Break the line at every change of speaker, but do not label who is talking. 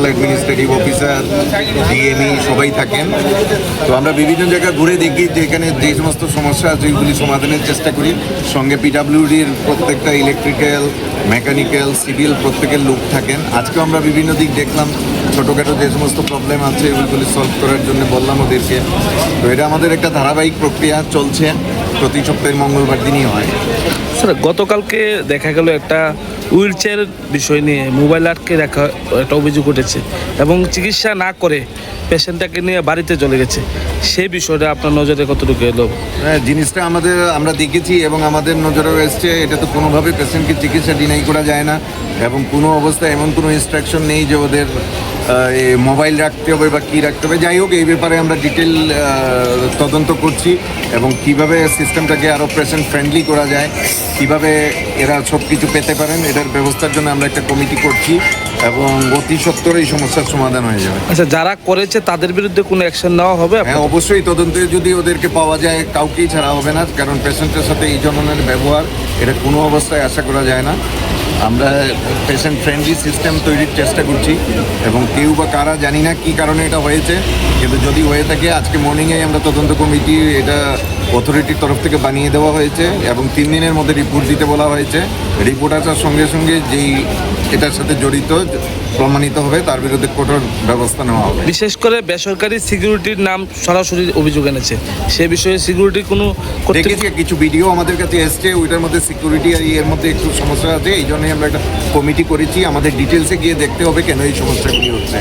Administrative officer, DME সবাই থাকেন। তো আমরা বিভিন্ন জায়গায় ঘুরে দেখি যে এখানে যে সমস্ত সমস্যা আছে ওইগুলি সমাধানের চেষ্টা করি। সঙ্গে পিডাব্লিউডির প্রত্যেকটা ইলেকট্রিক্যাল, মেকানিক্যাল, সিভিল প্রত্যেকের লোক থাকেন। আজকেও আমরা বিভিন্ন দিক দেখলাম, ছোটোখাটো যে সমস্ত প্রবলেম আছে ওইগুলি সলভ করার জন্য বললাম ওদেরকে। তো এটা আমাদের একটা ধারাবাহিক প্রক্রিয়া চলছে, প্রতি সপ্তাহের মঙ্গলবার দিনই হয়।
স্যার, গতকালকে দেখা গেল একটা হুইল চেয়ার বিষয় নিয়ে মোবাইল আটকে রাখা একটা অভিযোগ উঠেছে এবং চিকিৎসা না করে পেশেন্টটাকে নিয়ে বাড়িতে চলে গেছে। সেই বিষয়টা আপনার নজরে কতটুকু এলো?
হ্যাঁ, জিনিসটা আমরা দেখেছি এবং আমাদের নজরেও এসছে। এটা তো কোনোভাবে পেশেন্টকে চিকিৎসা ডিনাই করা যায় না এবং কোনো অবস্থায় এমন কোনো ইনস্ট্রাকশন নেই যে ওদের মোবাইল রাখতে হবে বা কী রাখতে হবে। যাই হোক, এই ব্যাপারে আমরা ডিটেল তদন্ত করছি এবং কিভাবে সিস্টেমটাকে আরও পেশেন্ট ফ্রেন্ডলি করা যায়, কিভাবে এরা সব কিছু পেতে পারেন, এটার ব্যবস্থার জন্য আমরা একটা কমিটি করছি এবং অতি সত্বর এই সমস্যার সমাধান হয়ে যাবে।
আচ্ছা, যারা করেছে তাদের বিরুদ্ধে কোনো অ্যাকশন নেওয়া হবে?
হ্যাঁ, অবশ্যই তদন্তে যদি ওদেরকে পাওয়া যায় কাউকেই ছাড়া হবে না, কারণ পেশেন্টের সাথে এই ধরনের ব্যবহার এটা কোনো অবস্থায় আশা করা যায় না। আমরা পেশেন্ট ফ্রেন্ডলি সিস্টেম তৈরির চেষ্টা করছি এবং কেউ বা কারা জানি না কী কারণে এটা হয়েছে, কিন্তু যদি হয়ে থাকে আজকে মর্নিংয়ে আমরা তদন্ত কমিটি এটা অথরিটির তরফ থেকে বানিয়ে দেওয়া হয়েছে এবং 3 দিনের মধ্যে রিপোর্ট দিতে বলা হয়েছে। রিপোর্ট আসার সঙ্গে সঙ্গে যেই এটার সাথে জড়িত প্রমাণিত হবে তার বিরুদ্ধে কঠোর ব্যবস্থা নেওয়া হবে।
বিশেষ করে বেসরকারি সিকিউরিটির নাম সরাসরি অভিযোগ এনেছে, সে বিষয়ে সিকিউরিটি কোনো
দেখেছি, কিছু ভিডিও আমাদের কাছে এসছে, ওইটার মধ্যে সিকিউরিটি আর এর মধ্যে একটু সমস্যা আছে। এই জন্যই আমরা একটা কমিটি করেছি। আমাদের ডিটেলসে গিয়ে দেখতে হবে কেন এই সমস্যাগুলি হচ্ছে।